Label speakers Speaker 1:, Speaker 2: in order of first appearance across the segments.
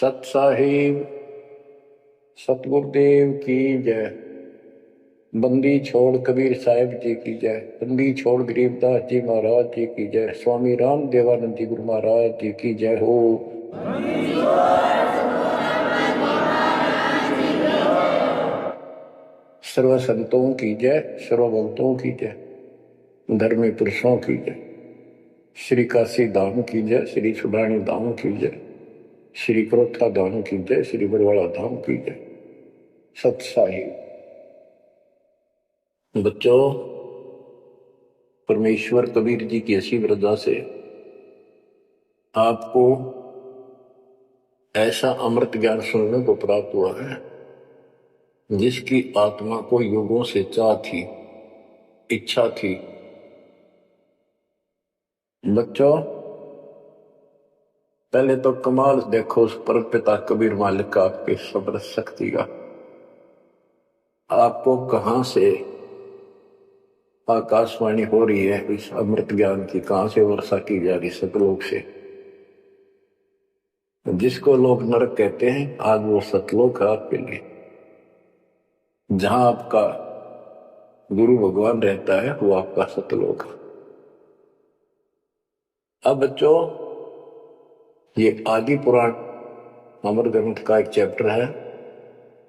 Speaker 1: सत साहिब सतगुरुदेव की जय। बंदी छोड़ कबीर साहिब जी की जय। बंदी छोड़ गरीबदास जी महाराज जी की जय। स्वामी राम देवानंद जी गुरु महाराज जी की जय हो। सर्व संतों की जय, सर्व भक्तों की जय, धर्मी पुरुषों की जय। श्री काशी धाम की जय, श्री सुडानी धाम की जय, श्री क्रोथा धाम की जय, श्री बरवाड़ा धाम की जय। सत साहिब बच्चों, परमेश्वर कबीर जी की ऐसी वृद्धा से आपको ऐसा अमृत ज्ञान सुनने को प्राप्त हुआ है जिसकी आत्मा को युगों से चाह थी, इच्छा थी। बच्चों, पहले तो कमाल देखो उस परम पिता कबीर मालिक का, आपके सब्र शक्ति का। आपको कहां से आकाशवाणी हो रही है इस अमृत ज्ञान की, कहां से वर्षा की जा रही सतलोक से। जिसको लोग नरक कहते हैं, आज वो सतलोक है आपके लिए, जहां आपका गुरु भगवान रहता है, वो आपका सतलोक है। अब बच्चों, ये आदि पुराण अमर ग्रंथ का एक चैप्टर है,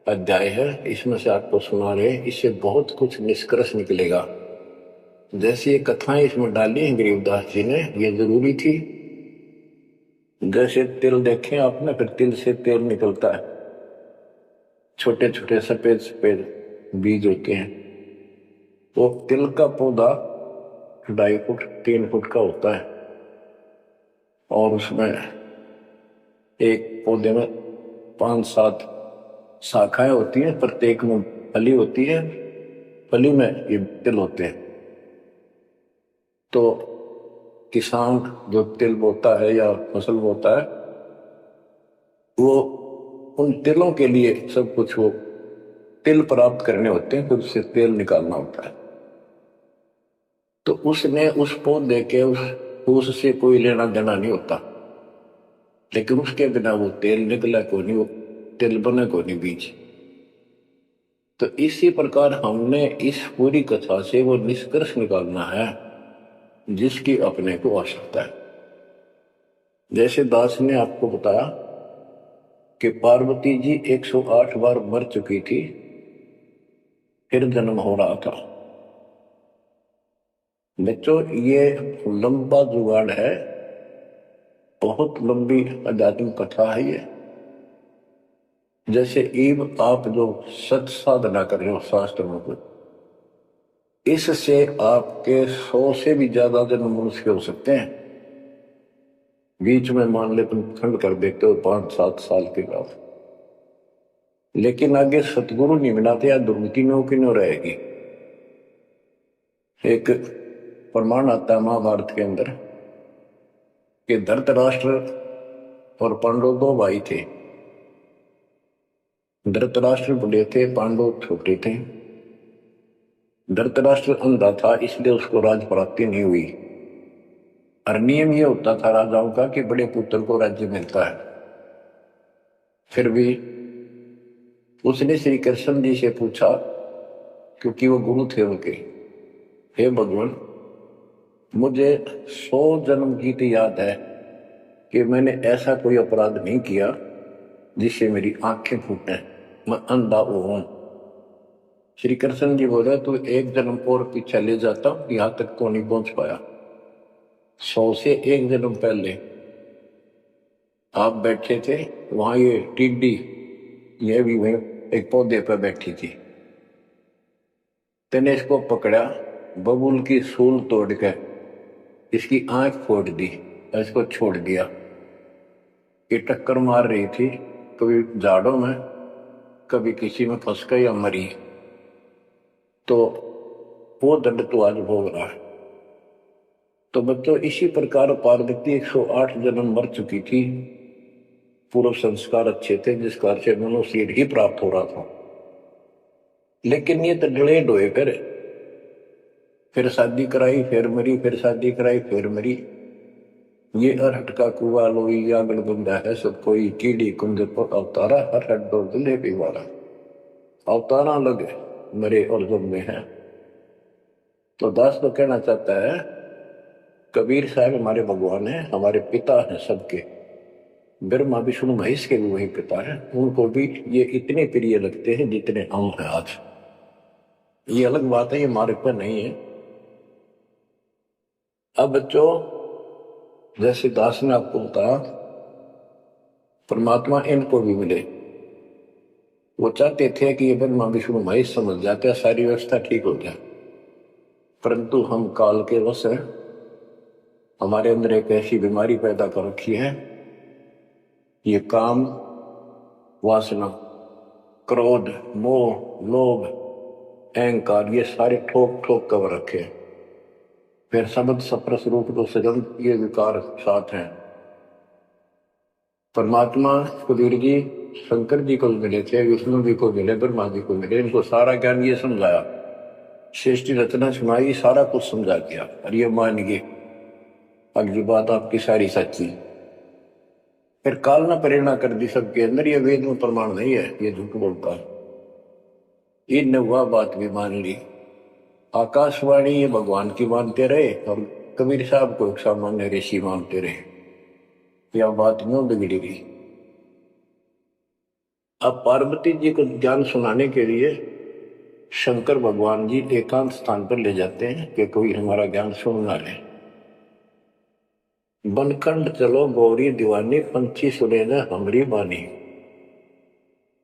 Speaker 1: अध्याय है, इसमें से आपको सुना रहे, इससे बहुत कुछ निष्कर्ष निकलेगा। जैसे ये कथाएं इसमें डाली हैं गरीबदास जी ने, ये जरूरी थी। जैसे तिल देखें आपने, फिर तिल से तेल निकलता है, छोटे छोटे सफेद सफेद बीज होते हैं। वो तिल का पौधा 2.5 फुट 3 फुट का होता है, और उसमें एक पौधे में 5-7 शाखाएं होती हैं, प्रत्येक में फली होती है, फली में ये तिल होते हैं। तो किसान जो तिल बोता है या फसल बोता है, वो उन तिलों के लिए सब कुछ, वो तिल प्राप्त करने होते हैं, फिर उससे तेल निकालना होता है। तो उसने उस पौधे के उससे कोई लेना देना नहीं होता, लेकिन उसके बिना वो तेल निकला को नहीं, वो तिल बने को नहीं बीज। तो इसी प्रकार हमने इस पूरी कथा से वो निष्कर्ष निकालना है जिसकी अपने को आवश्यकता है। जैसे दास ने आपको बताया कि पार्वती जी 108 बार मर चुकी थी, फिर जन्म हो रहा था। बच्चों, ये लंबा जुगाड़ है, बहुत लंबी आध्यात्मिक कथा है ये। जैसे ईब आप जो सत साधना कर रहे हो शास्त्र में कुछ, इससे आपके 100 से भी ज्यादा जन्म मनुष्य हो सकते हैं। बीच में मान ले तुम खंड कर देते हो 5-7 साल के बाद, लेकिन आगे सतगुरु नहीं मिलाते, या दुर्मति में की न रहेगी। एक प्रमाण आता है महाभारत के अंदर कि धृतराष्ट्र और पांडव 2 भाई थे। धृतराष्ट्र बड़े थे, पांडव छोटे थे। धृतराष्ट्र अंधा था, इसलिए उसको राज प्राप्ति नहीं हुई। और नियम यह होता था राजाओं का कि बड़े पुत्र को राज्य मिलता है। फिर भी उसने श्री कृष्ण जी से पूछा, क्योंकि वो गुरु थे उनके, हे भगवान, मुझे 100 जन्म की तो याद है कि मैंने ऐसा कोई अपराध नहीं किया जिससे मेरी आंखें फूटे, मैं अंधा हूं। श्री कृष्ण जी बोले, तू 1 जन्म और पीछे ले जाता, यहां तक तो नहीं पहुंच पाया। 100 से 1 जन्म पहले आप बैठे थे वहां, ये टिड्डी ये भी वहीं एक पौधे पर बैठी थी। तेने इसको पकड़ा, बबूल की सूल तोड़ के इसकी आंख फोड़ दी, इसको छोड़ दिया। ये टक्कर मार रही थी, कभी झाड़ों में, कभी किसी में फंस गई या मरी। तो वो दंड तो आज भोग रहा है। तो बच्चों, इसी प्रकार पार्वती 108 जन्म मर चुकी थी, पूर्व संस्कार अच्छे थे, जिस कारण से मनुष्य ही प्राप्त हो रहा था। लेकिन ये तो डिलेड हुए, फिर शादी कराई, फिर मरी, फिर शादी कराई, फिर मरी। ये अरहट का कुआ लोई या गलगुंडा है सब कोई कीड़ी कुंज पर अवतारा हर हट दो दिले भी वाला। अवतारा लगे मरे और जब में है। तो दास तो कहना चाहता है कबीर साहब हमारे भगवान है, हमारे पिता हैं सबके। ब्रह्मा विष्णु महेश के भी वही पिता है, उनको भी ये इतने प्रिय लगते हैं जितने हम हैं आज। ये अलग बात है, ये हमारे पर नहीं है। अब बच्चों जैसे दास ने आपको बताया परमात्मा इनको भी मिले। वो चाहते थे कि ये ब्रह्मा विष्णु महेश समझ जाते, सारी व्यवस्था ठीक हो जाए, परंतु हम काल के वश हैं। हमारे अंदर एक ऐसी बीमारी पैदा कर रखी है, ये काम वासना क्रोध मोह लोभ अहंकार, ये सारे ठोक ठोक कर रखे। फिर शब्द सप्रस रूप तो सजन, ये विकार साथ हैं। परमात्मा कबीर जी शंकर जी को मिले थे, विष्णु जी को मिले, ब्रह्मा जी को मिले, इनको सारा ज्ञान ये समझाया, सृष्टि रचना सुनाई, सारा कुछ समझा दिया और ये मान गए अगली बात आपकी सारी सच्ची। फिर काल ने प्रेरणा कर दी सबके अंदर, ये वेद में प्रमाण नहीं है, ये झूठ बोलता है। इन वह बात भी मान ली। आकाशवाणी ये भगवान की मानते रहे और कबीर साहब को सामान्य ऋषि मानते रहे। यह बात यूं बिगड़ी गई। अब पार्वती जी को ज्ञान सुनाने के लिए शंकर भगवान जी एकांत स्थान पर ले जाते हैं कि कोई हमारा ज्ञान सुन ना ले। बनखंड चलो गौरी दीवानी, पंछी सुने न हमरी बानी।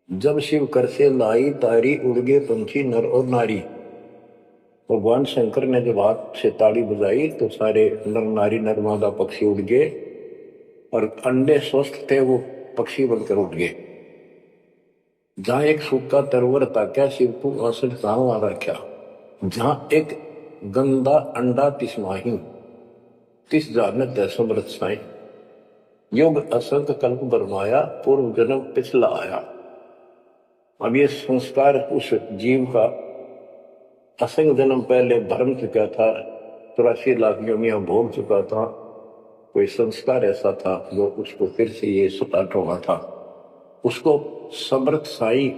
Speaker 1: जब शिव कर से लाई तारी, उड़ गए पंछी नर और नारी। भगवान शंकर ने जब हाथ से ताड़ी बजाई तो सारे नर नारी नरमादा पक्षी उड़ गए और अंडे स्वस्थ थे वो पक्षी बनकर उड़ गए। जहां एक सूखा तरवर था क्या शिव को असर आ रखा। जहां एक गंदा अंडा तिस्माही तिस जानत समृत साई। योग असंत कल्प बरमाया, पूर्व जन्म पिछला आया। अब ये संस्कार उस जीव का असंग जन्म पहले भरम चुका था, 84 लाख योनियां भोग चुका था। कोई संस्कार ऐसा था जो उसको फिर से ये स्टार्ट होना था। उसको समर्थ साई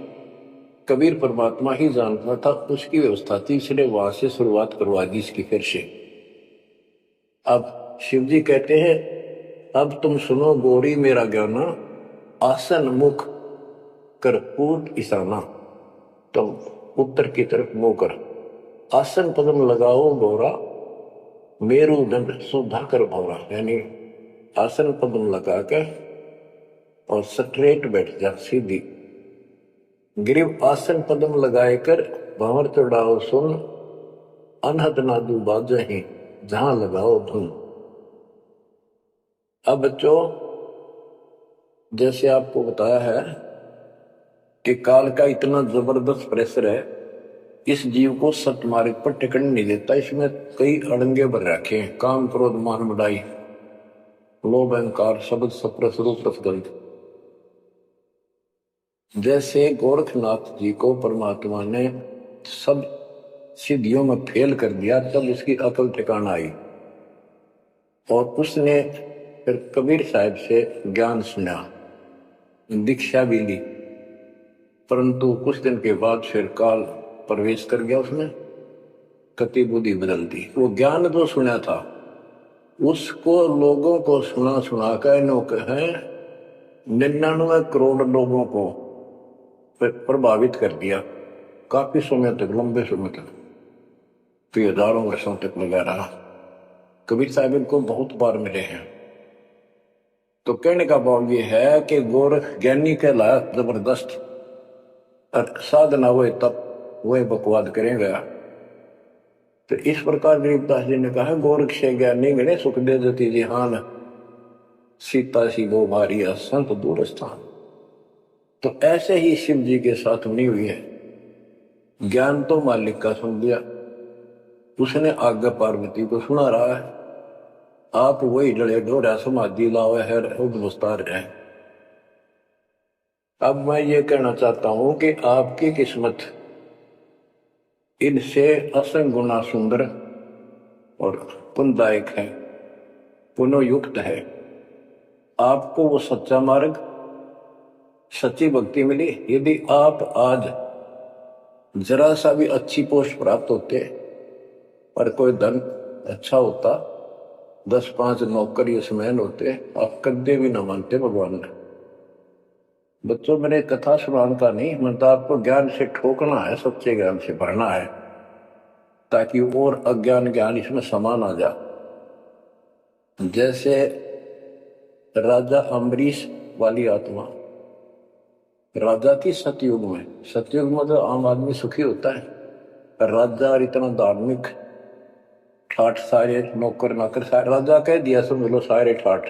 Speaker 1: कबीर परमात्मा ही जानता था, उसकी व्यवस्था थी, इसलिए वहां से शुरुआत करवा दी इसकी फिर से। अब शिव जी कहते हैं अब तुम सुनो गौरी मेरा ज्ञाना, आसन मुख कर पूर्व ईशाना। तुम उत्तर की तरफ मुंह कर आसन पदम लगाओ गौरा, मेरुदंड सुधा कर भौरा। यानी आसन पदम लगाकर और स्ट्रेट बैठ जा सीधी। ग्रीव आसन पदम लगाए कर भंवर चढ़ाओ सुन, अनहद नादू बाजही जहां लगाओ धुन। अब बच्चों जैसे आपको बताया है कि काल का इतना जबरदस्त प्रेशर है, इस जीव को सत्य मार्ग पर टिकने नहीं देता। इसमें कई अड़ंगे भर रखे हैं, काम क्रोध मान बढ़ाई लोभ अहंकार शब्द सप्रस रूप रसगंध। जैसे गोरखनाथ जी को परमात्मा ने सब सिद्धियों में फेल कर दिया, तब उसकी अकल ठिकाना आई और उसने फिर कबीर साहब से ज्ञान सुना, दीक्षा भी ली। परंतु कुछ दिन के बाद फिर काल प्रवेश कर गया उसमें, कति बुद्धि बदल दी। वो ज्ञान जो सुना था उसको लोगों को सुना सुना कर 99 करोड़ लोगों को प्रभावित कर दिया। काफी समय तक, लंबे समय तक, तो हजारों वर्षों तक लगा रहा। कबीर साहब इनको बहुत बार मिले हैं। तो कहने का भाव ये है कि गोरख ज्ञानी कहलाया जबरदस्त, और साधना हुए तब वह बकवाद करेगा। तो इस प्रकार गरीबदास जी ने कहा गोरख से ज्ञानी गणे सुख दे जति जिहान, सीता सी वो मारिया संत दूर स्थान। तो ऐसे ही शिव जी के साथ बनी हुई है। ज्ञान तो मालिक का सुन लिया, उसने आगे पार्वती को सुना रहा है। आप वही डले डोरा समाधि लाओ है उद्वस्तार है। अब मैं ये कहना चाहता हूं कि आपकी किस्मत इनसे असंग गुना सुंदर और पुण्यदायक है। पुनोयुक्त है। आपको वो सच्चा मार्ग, सच्ची भक्ति मिली। यदि आप आज जरा सा भी अच्छी पोस्ट प्राप्त होते और कोई धन अच्छा होता, 10-5 नौकर यशमैन होते, आप कदे भी न मानते भगवान ने। बच्चों, मैंने कथा सुनाने का नहीं, मतलब आपको ज्ञान से ठोकना है, सच्चे ज्ञान से भरना है, ताकि और अज्ञान ज्ञान इसमें समा ना जा। जैसे राजा अम्बरीश वाली आत्मा, राजा थी सतयुग में। सतयुग में तो आम आदमी सुखी होता है, राजा और इतना धार्मिक, ठाठ सारे नौकर नाकर सारे, राजा कह दिया समझ लो सारे ठाठ।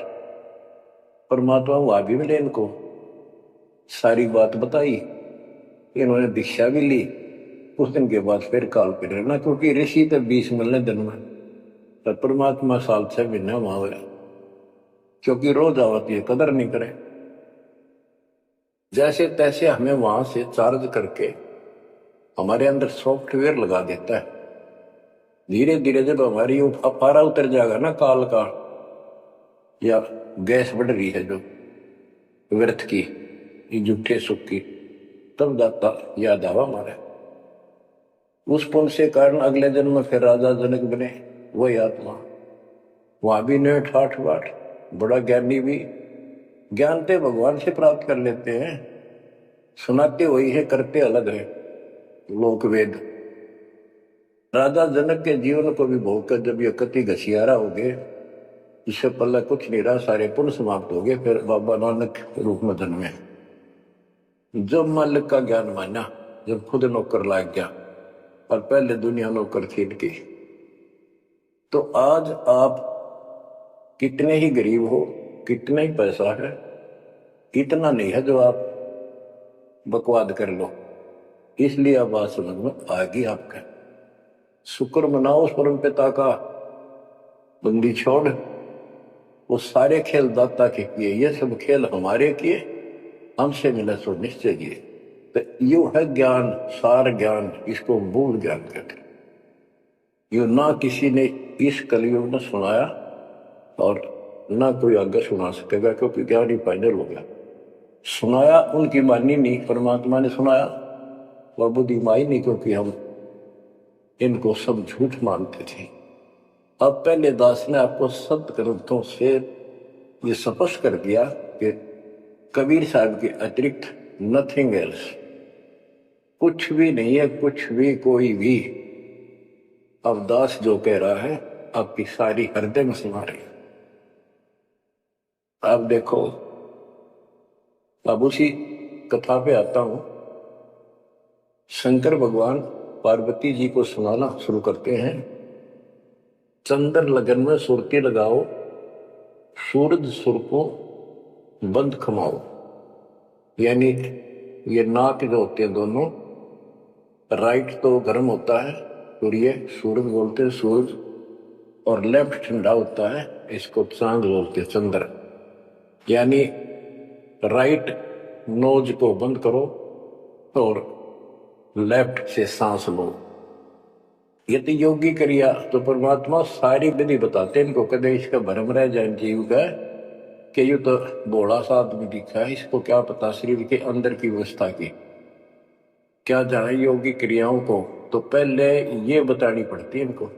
Speaker 1: परमात्मा वहां भी मिले इनको, सारी बात बताई, इन्होंने दीक्षा भी ली। कुछ दिन के बाद फिर काल पे रहना, क्योंकि ऋषि तो 20 मिलने दिन में, पर परमात्मा साल 6 महीने वहां हुआ, क्योंकि रोज आवत ये कदर नहीं करे। जैसे तैसे हमें वहां से चार्ज करके हमारे अंदर सॉफ्टवेयर लगा देता है। धीरे धीरे जब हमारी पारा उतर जाएगा ना काल का, या गैस बढ़ रही है जो व्यर्थ की, झूठे सुख की, तब जाता याद आवा हमारे। उस पुण्य से कारण अगले जन्म में फिर राजा जनक बने वही आत्मा। वहां भी ने ठाठ बाट, बड़ा ज्ञानी भी, ज्ञानते भगवान से प्राप्त कर लेते हैं, सुनाते वही है, करते अलग है लोक वेद। राजा जनक के जीवन को भी भोगकर जब ये कति घसियारा हो गए, इससे पल्ला कुछ नहीं रहा, सारे पुण्य समाप्त हो गए, फिर बाबा नानक रूप में जन्मे। जब मालिक का ज्ञान माना, जब खुद नौकर लाग गया, और पहले दुनिया नौकर थी इनकी। तो आज आप कितने ही गरीब हो, कितना ही पैसा है, इतना नहीं है जो आप बकवाद कर लो। इसलिए अब बात समझ में आ गई आपका। शुक्र मनाओ उस परम पिता का, बंदी छोड़। वो सारे खेल दाता के किए, ये सब खेल हमारे किए, हमसे मिला सो निश्चय किए। तो यू है ज्ञान, सार ज्ञान, इसको मूल ज्ञान कहते। यू ना किसी ने इस कलयुग में सुनाया और ना कोई आगे सुना सकेगा, क्योंकि ज्ञान ही फाइनल हो गया। सुनाया उनकी मानी नहीं, परमात्मा ने सुनाया, वह बुद्धि माई नहीं, क्योंकि हम इनको सब झूठ मानते थे। अब पहले दास ने आपको सत्य ग्रंथों से ये स्पष्ट कर दिया कि कबीर साहब के अतिरिक्त नथिंग एल्स, कुछ भी नहीं है, कुछ भी कोई भी। अब दास जो कह रहा है आपकी सारी हृदय में सुना रही। आप देखो, अब उसी कथा पे आता हूं। शंकर भगवान पार्वती जी को सुनाना शुरू करते हैं। चंद्र लगन में सुरती लगाओ, सूरज सुर को बंद खमाओ। यानी ये नाक जो होते हैं दोनों, राइट तो गर्म होता है, सूर्य सूरज बोलते हैं सूरज, और लेफ्ट ठंडा होता है, इसको चांद बोलते हैं चंद्र। यानी राइट नोज को बंद करो और लेफ्ट से सांस लो। यदि योगी क्रिया तो परमात्मा सारी विधि बताते हैं इनको, कदे इसका भ्रम रह जाए जीव का कि यू तो भोला सा आदमी दिखा है, इसको क्या पता शरीर के अंदर की व्यवस्था की, क्या जाने योगी क्रियाओं को। तो पहले ये बतानी पड़ती है इनको,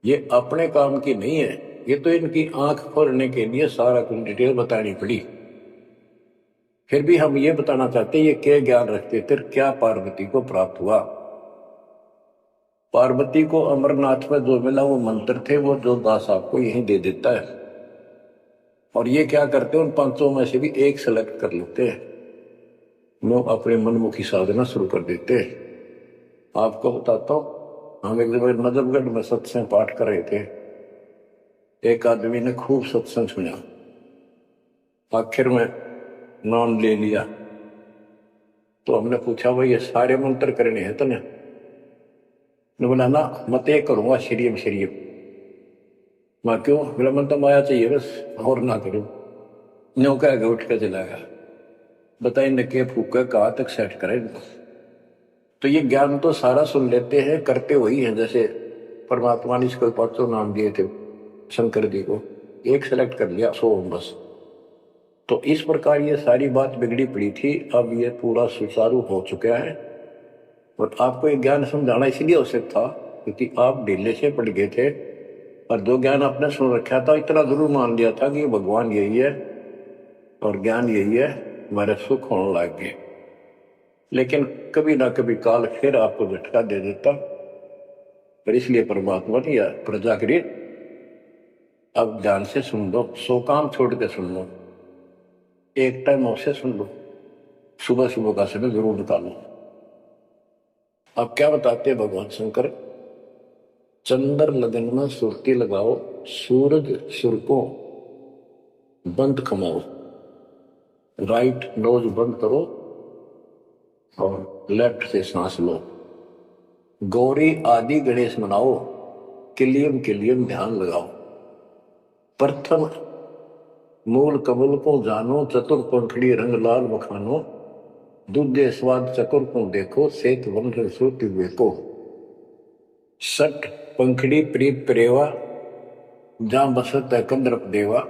Speaker 1: ये अपने काम की नहीं है, ये तो इनकी आंख खोलने के लिए सारा कुछ डिटेल बतानी पड़ी। फिर भी हम ये बताना चाहते हैं ये क्या ज्ञान रखते थे, क्या पार्वती को प्राप्त हुआ। पार्वती को अमरनाथ में जो मिला वो मंत्र थे, वो जो दास आपको यहीं दे देता है। और ये क्या करते हैं, उन 500 में से भी एक सेलेक्ट कर लेते हैं, वो अपने मनमुखी साधना शुरू कर देते हैं। आपको बताता हूँ, हम एक जगह नजफगढ़ में सत्संग पाठ कर रहे थे। एक आदमी ने खूब सत्संग सुना, आखिर में नाम ले लिया। तो हमने पूछा भाई ये सारे मंत्र करने हैं तो ने बोला ना, मत एक करूंगा श्रीयम श्रीयम। मैं क्यों, बोला मन तो माया चाहिए बस, और ना करूं। न्यो कह उठ कर चला गया। बताइए नके फूका कहाँ तक सेट करें इनको। तो ये ज्ञान तो सारा सुन लेते हैं, करते वही है। जैसे परमात्मा ने इसको 500 नाम दिए थे शंकर जी को, एक सेलेक्ट कर लिया 100 बस। तो इस प्रकार ये सारी बात बिगड़ी पड़ी थी, अब ये पूरा सुचारू हो चुका है। और आपको ये ज्ञान समझाना इसलिए आवश्यक था क्योंकि आप ढीले से पड़ गए थे, और जो ज्ञान आपने सुन रखा था इतना जरूर मान लिया था कि ये भगवान यही है और ज्ञान यही है, हमारे सुख होने लग गए। लेकिन कभी ना कभी काल फिर आपको झटका दे देता, पर इसलिए परमात्मा ने या प्रजा करी अब ध्यान से सुन लो, 100 काम छोड़ के सुन लो, एक टाइम अवश्य सुन लो, सुबह सुबह का समय जरूर निकालो। अब क्या बताते हैं भगवान शंकर, चंद्र लगन में सुरती लगाओ, सूरज सुर को बंद कमाओ, राइट नोज बंद करो और लेफ्ट से सांस लो, गौरी आदि गणेश मनाओ, किलियम किलियम ध्यान लगाओ, प्रथम मूल कमल को जानो, चतुर पंखड़ी रंग लाल बखानो, दूधे स्वाद चकुर को देखो, सेत वन सुरति देखो, सट पंखड़ी प्रीत प्रेवा, जहां बसत है कंद्रप देवा,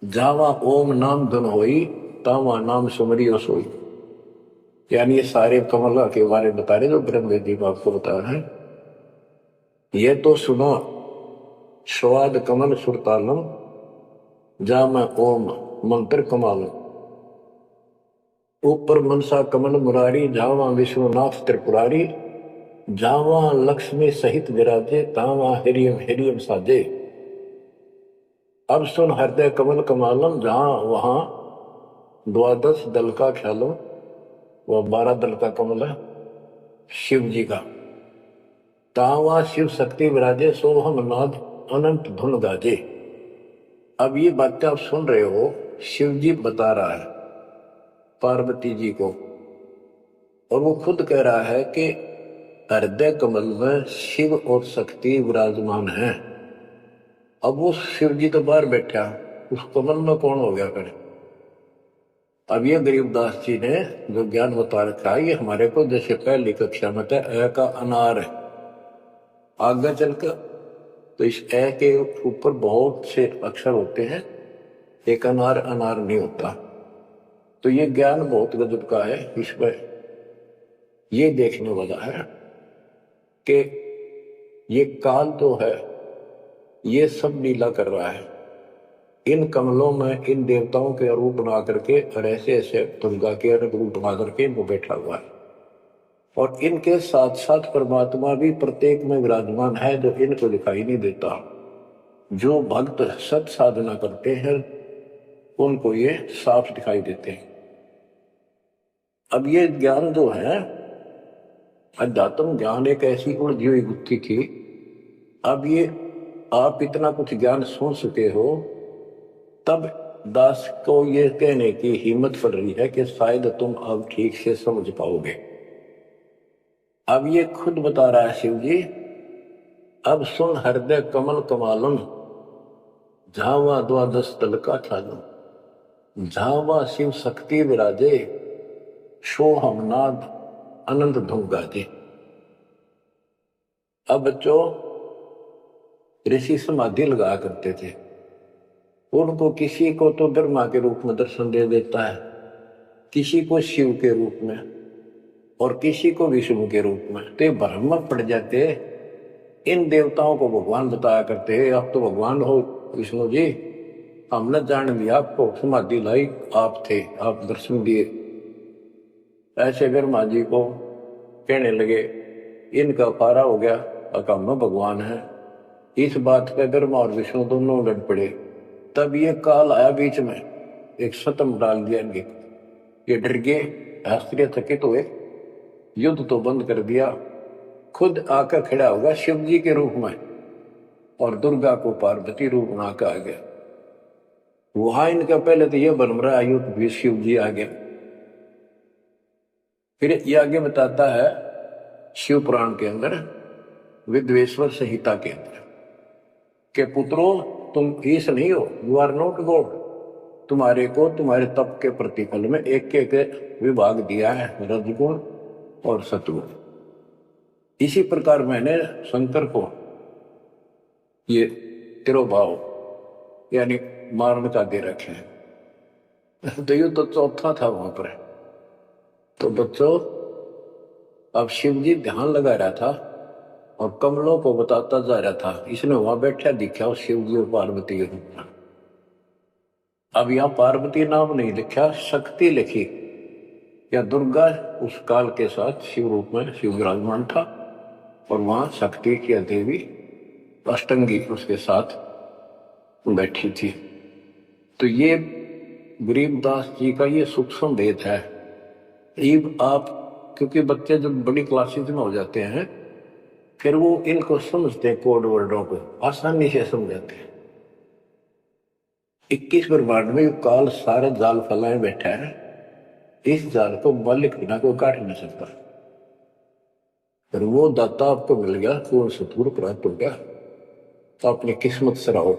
Speaker 1: जावा ओम नाम धुन होई, तावा नाम सुमरियो सोई। यानी ये सारे कमल के बारे में बता रहे जो ब्रह्म वेदी में आपको बता रहे हैं। ये तो सुनो स्वाद कमल सुरतालम, जा मैं ओम मंत्र कमालम, ऊपर मनसा कमल मुरारी, जावा विश्वनाथ त्रिपुरारी, जावा लक्ष्मी सहित विराजे, तावा हिरियम हिरियम साजे। अब सुन हृदय कमल कमालम, जहां वहां 12 दल का ख्यालम, वह 12 दल का कमल है शिव जी का, तावा शिव शक्ति विराजे, सोहम नाद अनंत धुन गाजे। अब ये बातें आप सुन रहे हो, शिव जी बता रहा है पार्वती जी को, और वो खुद कह रहा है कि हृदय कमल में शिव और शक्ति विराजमान है। अब वो शिव जी तो बाहर बैठा, उस कमल में कौन हो गया फिर? अब ये गरीबदास जी ने जो ज्ञान बता रखा है, ये हमारे को जैसे पहली कक्षा में था ए का अनार है, आगे चलकर तो इस ए के ऊपर बहुत से अक्षर होते हैं, एक अनार अनार नहीं होता। तो ये ज्ञान बहुत गजब का है। इसमें ये देखने वाला है कि ये काल जो है ये सब लीला कर रहा है, इन कमलों में इन देवताओं के रूप बना करके और ऐसे ऐसे दुर्गा के रूप बना करके वो बैठा हुआ है, और इनके साथ साथ परमात्मा भी प्रत्येक में विराजमान है जो इनको दिखाई नहीं देता। जो भक्त सत साधना करते हैं उनको ये साफ दिखाई देते हैं। अब ये ज्ञान जो है अध्यात्म ज्ञान एक ऐसी उलझी हुई गुत्थी थी। अब ये आप इतना कुछ ज्ञान सुन चुके हो, तब दास को ये कहने की हिम्मत पड़ रही है कि शायद तुम अब ठीक से समझ पाओगे। अब ये खुद बता रहा है शिव जी, अब सुन हृदय कमल कमालम, झावा 12 दल का ख्यालम, झावा शिव शक्ति विराजे, सोहम नाद अनंत धुन गाजे। अब बच्चों ऋषि समाधि लगा करते थे, उनको किसी को तो ब्रह्मा के रूप में दर्शन दे देता है, किसी को शिव के रूप में और किसी को विष्णु के रूप में। तो भ्रम में पड़ जाते, इन देवताओं को भगवान बताया करते हैं, आप तो भगवान हो विष्णु जी, हमने जान लिया आपको, समाधि लाई आप थे, आप दर्शन दिए। ऐसे ब्रह्मा जी को कहने लगे इनका पारा हो गया, अकम में भगवान है। इस बात पे ब्रह्मा और विष्णु दोनों लड़ पड़े। तब ये काल आया बीच में, एक सतम डाल दिया इनके, ये डर गए, आश्चर्य थकित हुए, युद्ध तो बंद कर दिया, खुद आकर खड़ा होगा शिव जी के रूप में और दुर्गा को पार्वती रूप बना कर आ गया। वहां इनका पहले तो ये बन रहा युद्ध भी शिव जी आ गया। फिर ये आगे बताता है शिव पुराण के अंदर विद्वेश्वर संहिता के अंदर के पुत्रों तुम ईश नहीं हो, यू आर नॉट गॉड, तुम्हारे को तुम्हारे तप के प्रतिफल में एक एक विभाग दिया है, रजगुण और सतगुण। इसी प्रकार मैंने शंकर को ये तिरोभाव यानी मारने का दे रखे हैं। तो ये तो चौथा था वहां पर। तो बच्चों, अब शिव जी ध्यान लगा रहा था और कमलों को बताता जा रहा था। इसने वहां बैठा दिखा और शिव जी और पार्वती के रूप में। अब यहाँ पार्वती नाम नहीं लिखा, शक्ति लिखी, या दुर्गा उस काल के साथ शिव रूप में शिव विराजमान था और वहां शक्ति की देवी अष्टंगी उसके साथ बैठी थी। तो ये गरीबदास जी का ये सूक्ष्म भेद है। अब आप, क्योंकि बच्चे जब बड़ी क्लासेस में हो जाते हैं फिर वो इनको समझते हैं, कोड वर्डों को आसानी से समझाते हैं। 21 ब्रह्मांड में काल सारे जाल फैलाए बैठा है, इस जाल को मालिक बिना को काट नहीं सकता। फिर वो दाता आपको मिल गया, पूर्ण सतगुरु प्राप्त हो गया, तो अपनी किस्मत से रहो।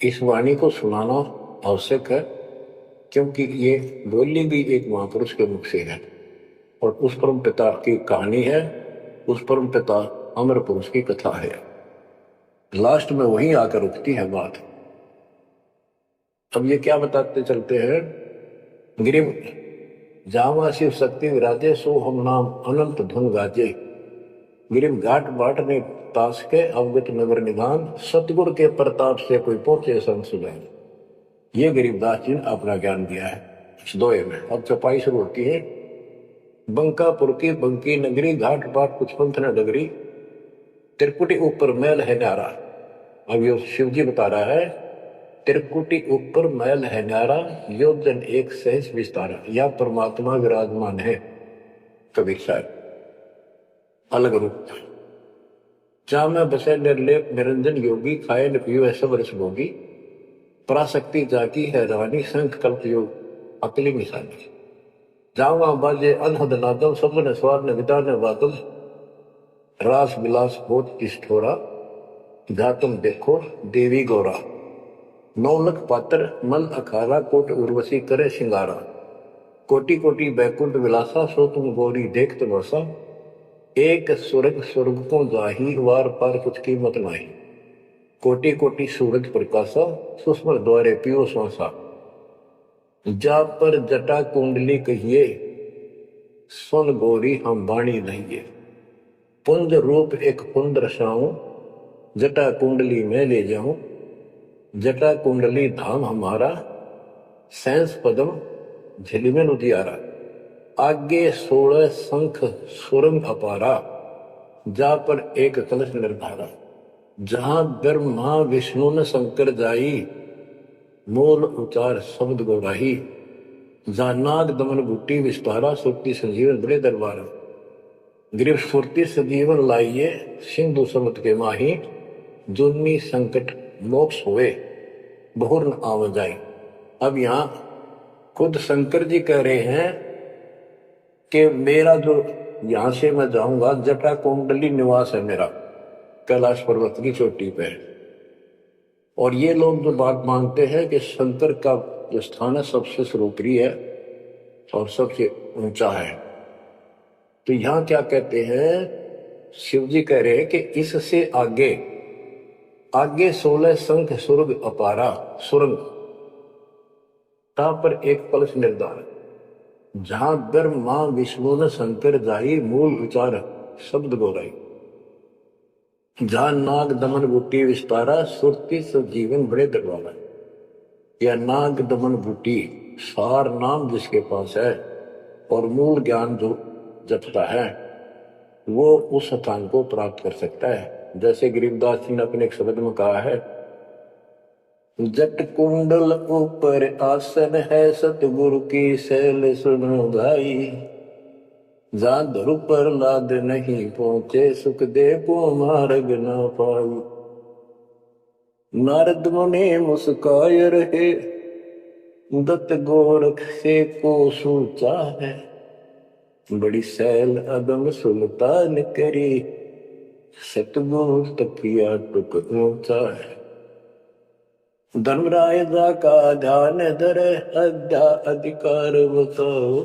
Speaker 1: इस वाणी को सुनाना आवश्यक है, क्योंकि ये बोली भी एक महापुरुष के मुख से है और उस परम पिता की कहानी है, उस परम पिता अमर पुरुष की कथा है। लास्ट में वही आकर रुकती है बात। अब ये क्या बताते चलते हैं, गिरिम जावा शिव शक्ति विराजे, सो हम नाम अनंत धुन गाजे। गिरिम घाट बाट ने तास के अवगत नगर निधान, सतगुरु के प्रताप से कोई पहुंचे संसुजान। ये गरीबदास जी ने अपना ज्ञान दिया है इस दोहे में। अब चौपाई शुरू होती है। बंकापुर की बंकी नगरी, घाट बाट कुछ पंथ न डगरी, त्रिकुटी ऊपर महल है न्यारा। अब ये शिव जी बता रहा है, त्रिकुटी ऊपर महल है न्यारा, योजन एक सहज विस्तारा। या परमात्मा विराजमान है। कबीर साहब अलग रूप। जहां में बसे निर्लेप निरंजन योगी, खाए न पियो ऐसा वर्ष भोगी, पराशक्ति जाकी है रानी, संख कल्प योग अकली निशानी। जावा बाजे अनहद नादम, सबन स्वार न विदा न वादम, रास विलास होत ठिठोरा, जा तुम देखो देवी गौरा। नौलख पात्र मल अखारा, कोट उर्वशी करे सिंगारा, कोटि कोटि बैकुंठ विलासा, सो तुम गौरी देख तमाशा। एक स्वर्ग स्वर्ग को जाही, वार पार कुछ कीमत नाही, कोटि कोटि सूरज प्रकाशा, सुस्मर द्वारे पियो श्वासा। जा पर जटा कुंडली कहिए, सुन गौरी हम बाणी लहिए। पुंज रूप एक पुंज रसाऊं, जटा कुंडली में ले जाऊं। जटा कुंडली धाम हमारा, सैंस पदम झिलमिल उजियारा। आगे 16 शंख सुरंग अपारा, जा पर एक कलश निर्धारा। जहां ब्रह्मा विष्णु न शंकर जाई, मूल उचार शब्द गौराही। जहां नाग दमन बूटी विस्तारा, सुरती संजीवन बड़े दरबारा। गिरिव सुरती संजीवन लाइए, सिंधु समुद्र के माही। जुन्नी संकट मोक्ष हुए, बहुर न आव जाए। अब यहां खुद शंकर जी कह रहे हैं कि मेरा जो यहां से मैं जाऊंगा, जटा कुंडली निवास है मेरा, कैलाश पर्वत की चोटी पे। और ये लोग जो बात मानते हैं कि शंकर का जो स्थान है सबसे सर्वोपरि है और सबसे ऊंचा है, तो यहां क्या कहते हैं, शिव जी कह रहे हैं कि इससे आगे आगे 16 शंख सुरग अपारा, सुरंग पर एक कलश निर्धार। जहां ब्रह्मा विष्णु न शंकर जाई, मूल उचार शब्द गौराई। जहां नाग दमन बूटी विस्तारा, सुरती सब जीवन बड़े दरबारा। या नाग दमन बूटी, सार नाम जिसके पास है और मूल ज्ञान जो जपता है, वो उस स्थान को प्राप्त कर सकता है। जैसे गरीबदास जी ने अपने एक शब्द में कहा है, जट कुंडल ऊपर आसन है, सतगुरु की शैल सुनो भाई। जहां ध्रुव पर लाद नहीं पहुंचे, सुख दे को मार्ग न पाई। नारद मुनि मुस्काय रहे, दत्त गोरख से को सूचा है। बड़ी सैल अदम सुल्तान करी, सतगुरु तकिया टुक ऊंचा है। धर्मराय जा का ध्यान धरे, अध्या अधिकार बताओ।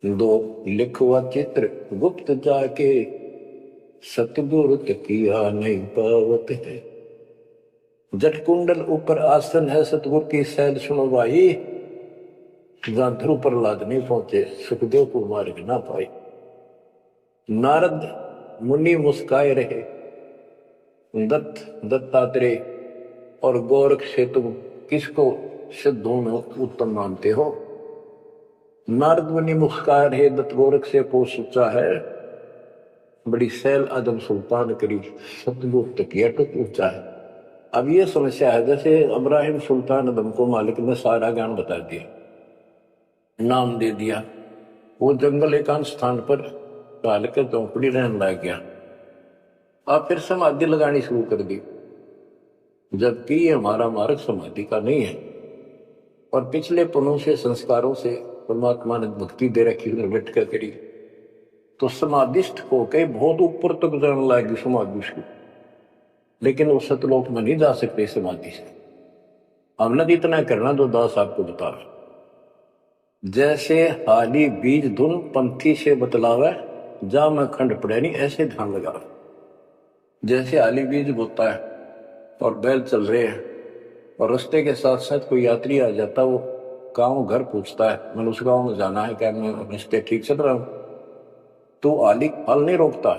Speaker 1: दो लिखवा चित्र गुप्त जाके, सतगुरु तकिया नहीं पावत है। जट कुंडल ऊपर आसन है सतगुरु की सैल सुनो भाई, जहां ध्रुव प्रहलाद नहीं पहुंचे सुखदेव को मार्ग ना पाई। नारद मुनि मुस्काए रहे, दत्तात्रेय और गोरख से तुम किसको सिद्धों में उत्तम मानते हो? नारद मुनि मुस्काए रहे, दत्त गोरख से पूछ सोचा है, बड़ी सैल अदम सुल्तान करी सतगुरु तकिया टुक ऊंचा है। अब ये समस्या है, जैसे इब्राहिम सुल्तान अदम को मालिक ने सारा ज्ञान बता दिया, नाम दे दिया, वो जंगल एकांत स्थान पर डाल कर चौपड़ी रहने लग गया। अब फिर समाधि लगानी शुरू कर दी, जबकि ये हमारा मार्ग समाधि का नहीं है और पिछले पुण्यों से संस्कारों से परमात्मा ने भक्ति दे रखी, बैठ कर करी, तो समाधिस्थ होके बहुत ऊपर तक जाने लगी समाधि उसको, लेकिन वो सतलोक में नहीं जा सकते समाधि से। हमने इतना करना जो दास आपको बता, जैसे हाली बीज धुन पंथी से बतलावे, जा मैं खंड पड़े नहीं, ऐसे ध्यान लगा। जैसे हाली बीज बोता है और बैल चल रहे हैं और रास्ते के साथ साथ कोई यात्री आ जाता, वो गांव घर पूछता है मैंने उस गांव में जाना है, क्या मैं रास्ते ठीक चल रहा हूं? तो हाली फल नहीं रोकता,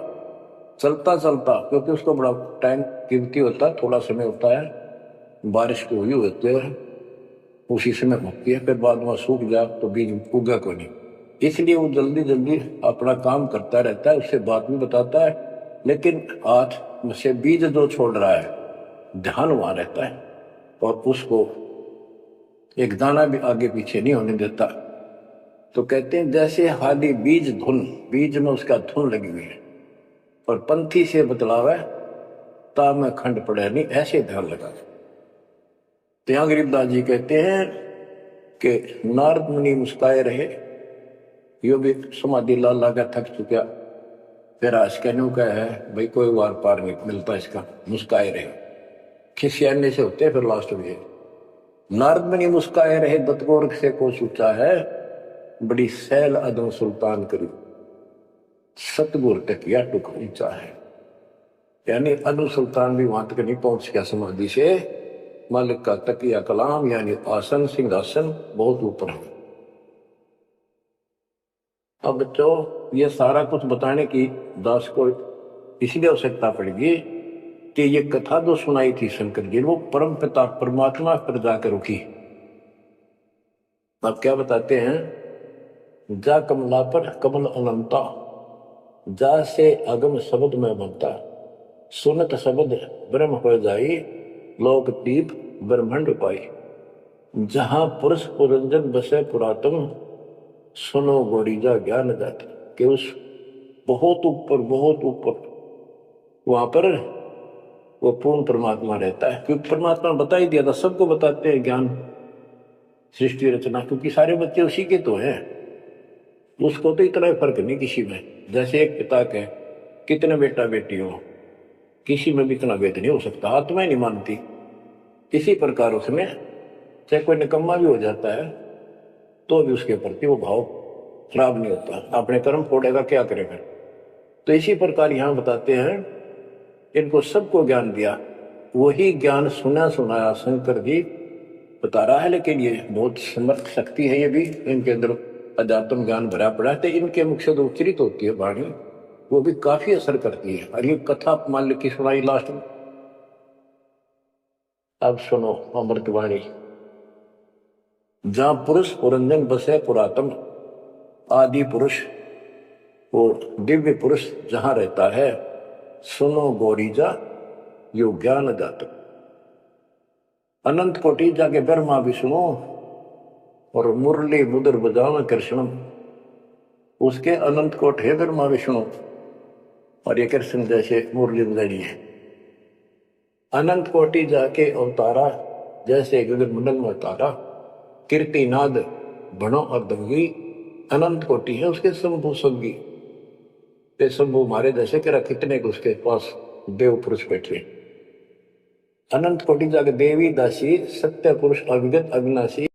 Speaker 1: चलता चलता, क्योंकि उसको बड़ा टाइम कीमती होता है, थोड़ा समय होता है, बारिश को हुई होती है, उसी समय होती है, फिर बाद में सूख जाए तो बीज उगा को नहीं, इसलिए वो जल्दी जल्दी अपना काम करता रहता है, उससे बात भी बताता है, लेकिन हाथ से बीज जो छोड़ रहा है ध्यान वहां रहता है और उसको एक दाना भी आगे पीछे नहीं होने देता। तो कहते हैं जैसे हाली बीज धुन, बीज में उसका धुन लगी हुई है और पंथी से बतलावे, ता में खंड पड़े नहीं, ऐसे ध्यान लगा। तो यहां गरीबदास जी कहते हैं कि नारद मुनि मुस्काए रहे, यो भी समाधि ला लागा थक चुका, फिर आज कहने का है भाई कोई वार पार नहीं मिलता इसका, मुस्काए रहे, खिसियाने से होते फिर लास्ट में। नारद मुनि मुस्काए रहे, दत्त गोरख से को सोचा है, बड़ी सैल अदम सुल्तान करी सतगुरु तकिया टुक ऊंचा है। यानी अदम सुल्तान भी वहां तक नहीं पहुंच गया समाधि से, मालिक का तकिया कलाम यानी आसन सिंहासन बहुत ऊपर है। अब बच्चों ये सारा कुछ बताने की दास को इसलिए आवश्यकता पड़ेगी कि ये कथा जो सुनाई थी शंकर जी, वो परम पिता परमात्मा पर जाकर रुकी। अब क्या बताते हैं, जा कमला पर कमल अनंता, जा से अगम शब्द में बनता, सुनत शब्द ब्रह्म हो जाई, लोक दीप ब्रह्मंड पाई, जहां पुरुष पुरंजन बसे पुरातन, सुनो गोरीजा ज्ञान जाति। कि उस बहुत ऊपर वहां पर वो पूर्ण परमात्मा रहता है, क्योंकि परमात्मा बता ही दिया था, सबको बताते हैं ज्ञान सृष्टि रचना, क्योंकि सारे बच्चे उसी के तो हैं, उसको तो इतना फर्क नहीं किसी में। जैसे एक पिता के कितने बेटा बेटी हो, किसी में भी इतना भेद नहीं हो सकता, आत्मा ही नहीं मानती। इसी प्रकार उसमें चाहे कोई निकम्मा भी हो जाता है तो भी उसके प्रति वो भाव खराब नहीं होता, अपने कर्म फोड़ेगा क्या करेगा। तो इसी प्रकार यहां बताते हैं, इनको सबको ज्ञान दिया, वही ज्ञान सुना सुनाया शंकर जी बता रहा है, लेकिन ये बहुत समर्थ शक्ति है, ये भी इनके अंदर अध्यात्म ज्ञान भरा पड़ा है, तो इनके मुख से जो उच्चरित होती है वाणी वो भी काफी असर करती है। और ये कथा मान की सुनाई लास्ट में, अब सुनो अमृतवाणी। जहां पुरुष पुरंजन बसे पुरातन, आदि पुरुष और दिव्य पुरुष जहां रहता है, सुनो गौरीजा यो ज्ञान जात, अनंत कोटि जाके ब्रह्मा विष्णु और मुरली मुदर बजाव कृष्ण, उसके अनंत कोट है ब्रह्मा विष्णु और ये कृष्ण जैसे मुरली बजानी है। अनंत कोटि जाके अवतारा, जैसे गगन मंडल में अवतारा, कीर्तिनाद भणो और दंगी, अनंत कोटि है उसके शंभु संगी, शंभु मारे जैसे करा कितने को उसके पास देव पुरुष बैठे। अनंत कोटि जाके देवी दासी, सत्य पुरुष अविगत अविनाशी,